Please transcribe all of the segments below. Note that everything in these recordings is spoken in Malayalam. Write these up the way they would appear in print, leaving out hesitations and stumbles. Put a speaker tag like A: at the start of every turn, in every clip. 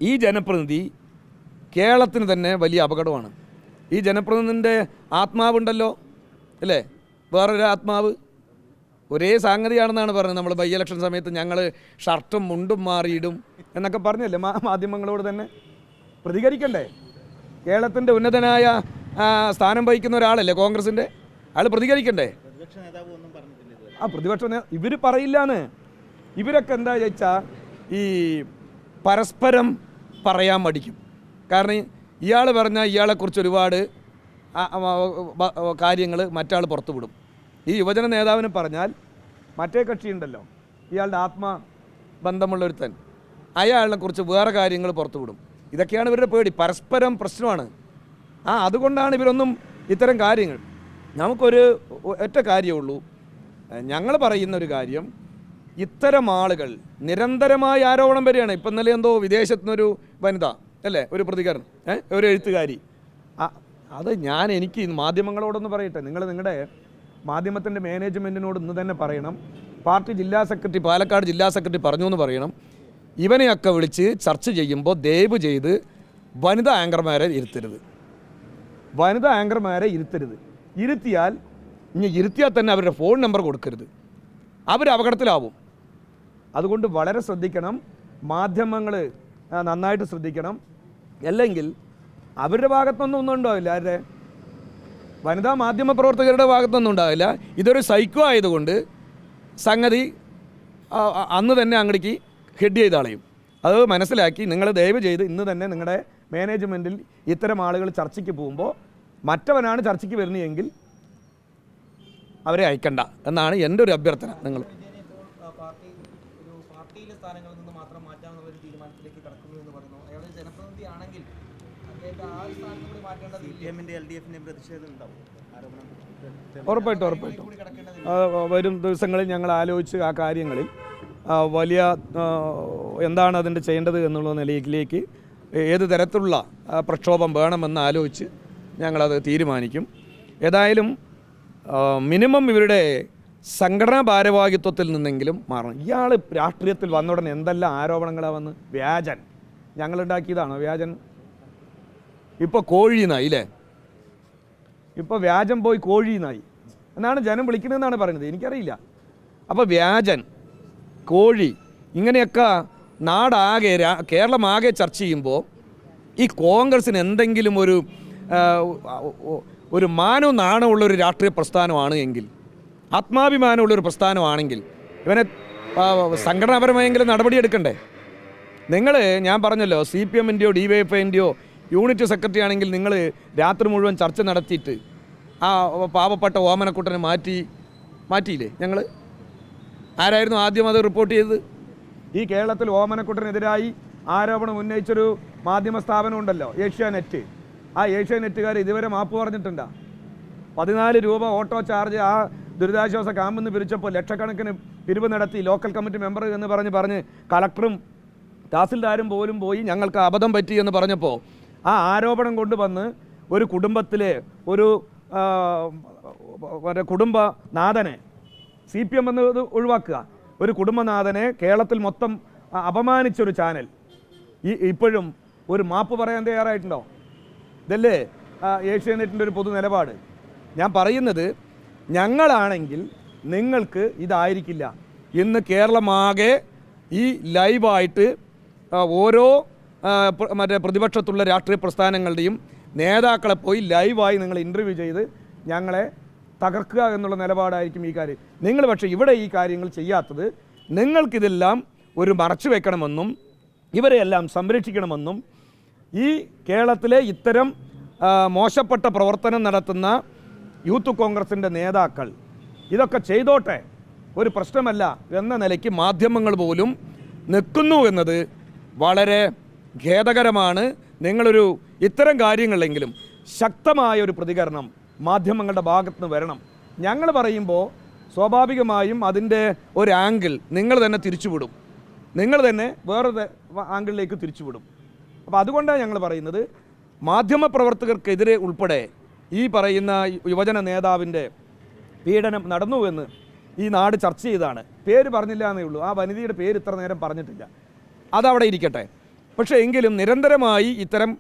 A: ഈ ജനപ്രതിനിധി കേരളത്തിന് തന്നെ വലിയ അപകടമാണ്. ഈ ജനപ്രതിനിധിൻ്റെ ആത്മാവുണ്ടല്ലോ അല്ലേ, വേറൊരു ആത്മാവ് ഒരേ സംഗതിയാണെന്നാണ് പറഞ്ഞത്. നമ്മൾ ബൈ ഇലക്ഷൻ സമയത്ത് ഞങ്ങൾ ഷർട്ടും മുണ്ടും മാറിയിടും എന്നൊക്കെ പറഞ്ഞല്ലേ മാധ്യമങ്ങളോട് തന്നെ പ്രതികരിക്കണ്ടേ? കേരളത്തിൻ്റെ ഉന്നതനായ സ്ഥാനം വഹിക്കുന്ന ഒരാളല്ലേ കോൺഗ്രസിൻ്റെ, അയാൾ പ്രതികരിക്കണ്ടേ? പ്രതിപക്ഷ ഇവർ പറയില്ലാന്ന്. ഇവരൊക്കെ എന്താ ചോദിച്ചാൽ ഈ പരസ്പരം പറയാൻ മടിക്കും. കാരണം ഇയാൾ പറഞ്ഞാൽ ഇയാളെക്കുറിച്ച് ഒരുപാട് കാര്യങ്ങൾ മറ്റാൾ പുറത്തു വിടും. ഈ യുവജന നേതാവിന് പറഞ്ഞാൽ മറ്റേ കക്ഷിയുണ്ടല്ലോ, ഇയാളുടെ ആത്മബന്ധമുള്ളൊരുത്തൻ, അയാളിനെക്കുറിച്ച് വേറെ കാര്യങ്ങൾ പുറത്തു വിടും. ഇതൊക്കെയാണ് ഇവരുടെ പേടി. പരസ്പരം പ്രശ്നമാണ്. അതുകൊണ്ടാണ് ഇവരൊന്നും ഇത്തരം കാര്യങ്ങൾ. നമുക്കൊരു ഒറ്റ കാര്യമുള്ളൂ, ഞങ്ങൾ പറയുന്ന ഒരു കാര്യം, ഇത്തരം ആളുകൾ നിരന്തരമായ ആരോപണം വരികയാണ്. ഇപ്പം ഇന്നലെ എന്തോ വിദേശത്തു നിന്നൊരു വനിത അല്ലേ, ഒരു പ്രതികരണം, ഒരു എഴുത്തുകാരി. അത് എനിക്ക് മാധ്യമങ്ങളോടൊന്ന് പറയട്ടെ, നിങ്ങളുടെ മാധ്യമത്തിൻ്റെ മാനേജ്മെൻറ്റിനോട് ഇന്ന് തന്നെ പറയണം, പാർട്ടി ജില്ലാ സെക്രട്ടറി, പാലക്കാട് ജില്ലാ സെക്രട്ടറി പറഞ്ഞു എന്ന് പറയണം, ഇവനെയൊക്കെ വിളിച്ച് ചർച്ച ചെയ്യുമ്പോൾ ദയവ് ചെയ്ത് വനിതാ ആങ്കർമാരെ ഇരുത്തരുത്. വനിതാ ആങ്കർമാരെ ഇരുത്തിയാൽ തന്നെ അവരുടെ ഫോൺ നമ്പർ കൊടുക്കരുത്. അവർ അപകടത്തിലാവും. അതുകൊണ്ട് വളരെ ശ്രദ്ധിക്കണം, മാധ്യമങ്ങൾ നന്നായിട്ട് ശ്രദ്ധിക്കണം. അല്ലെങ്കിൽ അവരുടെ ഭാഗത്തൊന്നും ഉണ്ടാവില്ല, ആരുടെ വനിതാ മാധ്യമ പ്രവർത്തകരുടെ ഭാഗത്തൊന്നും ഉണ്ടാവില്ല. ഇതൊരു സൈക്കോ ആയതുകൊണ്ട് സംഗതി അന്ന് തന്നെ അങ്ങടേക്ക് ഹെഡ് ചെയ്ത് കളയും. അത് മനസ്സിലാക്കി നിങ്ങൾ ദയവ് ചെയ്ത് ഇന്ന് തന്നെ നിങ്ങളുടെ മാനേജ്മെൻറ്റിൽ ഇത്തരം ആളുകൾ ചർച്ചയ്ക്ക് പോകുമ്പോൾ മറ്റവനാണ് ചർച്ചയ്ക്ക് വരുന്നതെങ്കിൽ അവരെ അയക്കണ്ട എന്നാണ് എൻ്റെ ഒരു അഭ്യർത്ഥന. നിങ്ങൾ ഉറപ്പായിട്ടും വരും ദിവസങ്ങളിൽ ഞങ്ങൾ ആലോചിച്ച് ആ കാര്യങ്ങളിൽ വലിയ എന്താണ് അതിൻ്റെ ചെയ്യേണ്ടത് എന്നുള്ള നിലയിലേക്ക് ഏത് തരത്തിലുള്ള പ്രക്ഷോഭം വേണമെന്ന് ആലോചിച്ച് ഞങ്ങളത് തീരുമാനിക്കും. ഏതായാലും മിനിമം ഇവരുടെ സംഘടനാ ഭാരവാഹിത്വത്തിൽ നിന്നെങ്കിലും മാറണം. ഇയാൾ രാഷ്ട്രീയത്തിൽ വന്ന ഉടനെ എന്തെല്ലാം ആരോപണങ്ങളാണ് വന്ന്, വ്യാജൻ ഞങ്ങളുണ്ടാക്കിയതാണോ വ്യാജൻ? ഇപ്പോൾ കോഴിനായി അല്ലേ, ഇപ്പോൾ വ്യാജം പോയി കോഴിനായി എന്നാണ് ജനം വിളിക്കുന്നതെന്നാണ് പറയുന്നത്. എനിക്കറിയില്ല. അപ്പോൾ വ്യാജൻ, കോഴി, ഇങ്ങനെയൊക്കെ നാടാകെ കേരളമാകെ ചർച്ച ചെയ്യുമ്പോൾ ഈ കോൺഗ്രസ്സിന് എന്തെങ്കിലും ഒരു മാനവും നാണമുള്ളൊരു രാഷ്ട്രീയ പ്രസ്ഥാനമാണ് എങ്കിൽ, ആത്മാഭിമാനമുള്ളൊരു പ്രസ്ഥാനമാണെങ്കിൽ ഇവനെ സംഘടനാപരമായെങ്കിലും നടപടിയെടുക്കണ്ടേ? ഞാൻ പറഞ്ഞല്ലോ, CPM-ൻ്റെയോ DYFI-ൻ്റെയോ യൂണിറ്റ് സെക്രട്ടറി ആണെങ്കിൽ നിങ്ങൾ രാത്രി മുഴുവൻ ചർച്ച നടത്തിയിട്ട് ആ പാവപ്പെട്ട ഓമനക്കുട്ടനെ മാറ്റിയില്ലേ? ഞങ്ങൾ ആരായിരുന്നു ആദ്യം അത് റിപ്പോർട്ട് ചെയ്തത്? ഈ കേരളത്തിൽ ഓമനക്കുട്ടനെതിരായി ആരോപണം ഉന്നയിച്ചൊരു മാധ്യമ സ്ഥാപനം ഉണ്ടല്ലോ, ഏഷ്യാനെറ്റ്. ആ ഏഷ്യാനെറ്റുകാർ ഇതുവരെ മാപ്പ് പറഞ്ഞിട്ടുണ്ടോ? 14 രൂപ ഓട്ടോ ചാർജ് ആ ദുരിതാശ്വാസ ക്യാമ്പിൽ നിന്ന് പിരിച്ചപ്പോൾ ലക്ഷക്കണക്കിന് പിരിവ് നടത്തി ലോക്കൽ കമ്മിറ്റി മെമ്പർ എന്ന് പറഞ്ഞ് കളക്ടറും തഹസിൽദാരും പോലും പോയി ഞങ്ങൾക്ക് അബദ്ധം പറ്റി എന്ന് പറഞ്ഞപ്പോൾ ആ ആരോപണം കൊണ്ടുവന്ന് ഒരു കുടുംബത്തിലെ ഒരു കുടുംബനാഥനെ, CPM എന്നത് ഒഴിവാക്കുക, ഒരു കുടുംബനാഥനെ കേരളത്തിൽ മൊത്തം അപമാനിച്ചൊരു ചാനൽ ഇപ്പോഴും ഒരു മാപ്പ് പറയാൻ തയ്യാറായിട്ടുണ്ടോ? ഇതല്ലേ ഏഷ്യാനെറ്റിൻ്റെ ഒരു പൊതു നിലപാട്. ഞാൻ പറയുന്നത്, ഞങ്ങളാണെങ്കിൽ നിങ്ങൾക്ക് ഇതായിരിക്കില്ല. ഇന്ന് കേരളമാകെ ഈ ലൈവായിട്ട് ഓരോ പ്രതിപക്ഷത്തുള്ള രാഷ്ട്രീയ പ്രസ്ഥാനങ്ങളുടെയും നേതാക്കളെ പോയി ലൈവായി നിങ്ങൾ ഇൻ്റർവ്യൂ ചെയ്ത് ഞങ്ങളെ തകർക്കുക എന്നുള്ള നിലപാടായിരിക്കും ഈ കാര്യം. നിങ്ങൾ പക്ഷേ ഇവിടെ ഈ കാര്യങ്ങൾ ചെയ്യാത്തത്, നിങ്ങൾക്കിതെല്ലാം ഒരു മറച്ചു വെക്കണമെന്നും ഇവരെയെല്ലാം സംരക്ഷിക്കണമെന്നും ഈ കേരളത്തിലെ ഇത്തരം മോശപ്പെട്ട പ്രവർത്തനം നടത്തുന്ന യൂത്ത് കോൺഗ്രസിൻ്റെ നേതാക്കൾ ഇതൊക്കെ ചെയ്തോട്ടെ, ഒരു പ്രശ്നമല്ല എന്ന നിലയ്ക്ക് മാധ്യമങ്ങൾ പോലും നിൽക്കുന്നു എന്നത് വളരെ ഖേദകരമാണ്. നിങ്ങളൊരു ഇത്തരം കാര്യങ്ങളിലെങ്കിലും ശക്തമായൊരു പ്രതികരണം മാധ്യമങ്ങളുടെ ഭാഗത്തുനിന്ന് വരണം. ഞങ്ങൾ പറയുമ്പോൾ സ്വാഭാവികമായും അതിൻ്റെ ഒരു ആംഗിൾ നിങ്ങൾ തന്നെ തിരിച്ചുവിടും, നിങ്ങൾ തന്നെ വേറൊരു ആംഗിളിലേക്ക് തിരിച്ചുവിടും. അപ്പോൾ അതുകൊണ്ടാണ് ഞങ്ങൾ പറയുന്നത്, മാധ്യമപ്രവർത്തകർക്കെതിരെ ഉൾപ്പെടെ ഈ പറയുന്ന യുവജന നേതാവിൻ്റെ പീഡനം നടന്നുവെന്ന് ഈ നാട് ചർച്ച ചെയ്താണ്. പേര് പറഞ്ഞില്ല എന്നേ ഉള്ളൂ, ആ വനിതയുടെ പേര് ഇത്ര നേരം പറഞ്ഞിട്ടില്ല. അതവിടെ ഇരിക്കട്ടെ. പക്ഷേ എങ്കിലും നിരന്തരമായി ഇത്തരം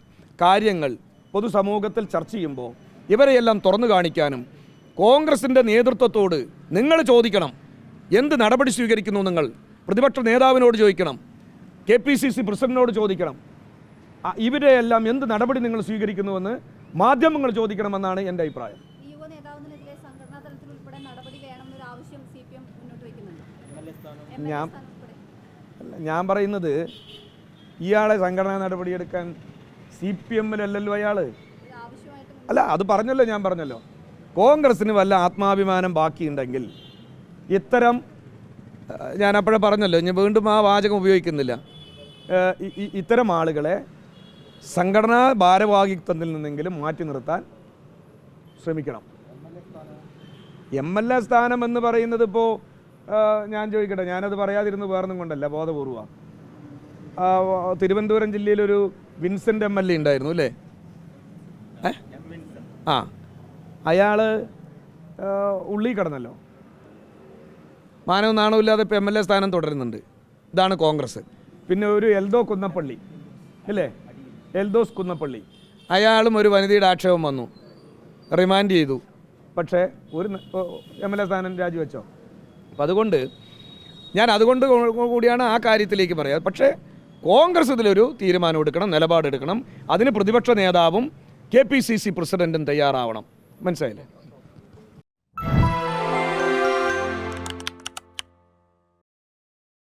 A: കാര്യങ്ങൾ പൊതുസമൂഹത്തിൽ ചർച്ച ചെയ്യുമ്പോൾ ഇവരെയെല്ലാം തുറന്നു കാണിക്കാനും കോൺഗ്രസിൻ്റെ നേതൃത്വത്തോട് നിങ്ങൾ ചോദിക്കണം, എന്ത് നടപടി സ്വീകരിക്കുന്നു നിങ്ങൾ? പ്രതിപക്ഷ നേതാവിനോട് ചോദിക്കണം, KPCC പ്രസിഡന്റിനോട് ചോദിക്കണം, ഇവരെയെല്ലാം എന്ത് നടപടി നിങ്ങൾ സ്വീകരിക്കുന്നുവെന്ന് മാധ്യമങ്ങൾ ചോദിക്കണമെന്നാണ് എൻ്റെ അഭിപ്രായം. ഞാൻ പറയുന്നത് ഇയാളെ സംഘടനാ നടപടിയെടുക്കാൻ CPM-ലല്ലല്ലോ അയാൾ. അല്ല, അത് പറഞ്ഞല്ലോ, ഞാൻ പറഞ്ഞല്ലോ. കോൺഗ്രസ്സിന് വല്ല ആത്മാഭിമാനം ബാക്കിയുണ്ടെങ്കിൽ ഇത്തരം, ഞാൻ അപ്പോഴേ പറഞ്ഞല്ലോ, ഞാൻ വീണ്ടും ആ വാചകം ഉപയോഗിക്കുന്നില്ല, ഇത്തരം ആളുകളെ സംഘടനാ ഭാരവാഹിത്വത്തിൽ നിന്നെങ്കിലും മാറ്റി നിർത്താൻ ശ്രമിക്കണം. MLA സ്ഥാനം എന്ന് പറയുന്നത് ഇപ്പോൾ ഞാൻ ചോദിക്കട്ടെ, ഞാനത് പറയാതിരുന്ന് വേറൊന്നും കൊണ്ടല്ല, ബോധപൂർവ്വം. തിരുവനന്തപുരം ജില്ലയിലൊരു വിൻസെൻ്റ് MLA ഉണ്ടായിരുന്നു അല്ലേ? അയാൾ ഉള്ളി കിടന്നല്ലോ, മാനവും നാണവുമില്ലാതെ ഇപ്പോൾ MLA സ്ഥാനം തുടരുന്നുണ്ട്. ഇതാണ് കോൺഗ്രസ്. പിന്നെ ഒരു എൽദോ കുന്നപ്പള്ളി അല്ലേ, എൽദോസ് കുന്നപ്പള്ളി, അയാളും ഒരു വനിതയുടെ ആക്ഷേപം വന്നു, റിമാൻഡ് ചെയ്തു, പക്ഷേ ഒരു MLA സ്ഥാനം രാജിവെച്ചോ. അപ്പം അതുകൊണ്ട് അതുകൊണ്ട് കൂടിയാണ് ആ കാര്യത്തിലേക്ക് പറയുക. പക്ഷേ കോൺഗ്രസ് ഇതിലൊരു തീരുമാനം എടുക്കണം, നിലപാടെടുക്കണം. അതിന് പ്രതിപക്ഷ നേതാവും KPCC പ്രസിഡന്റും തയ്യാറാവണം. മനസ്സിലായില്ലേ?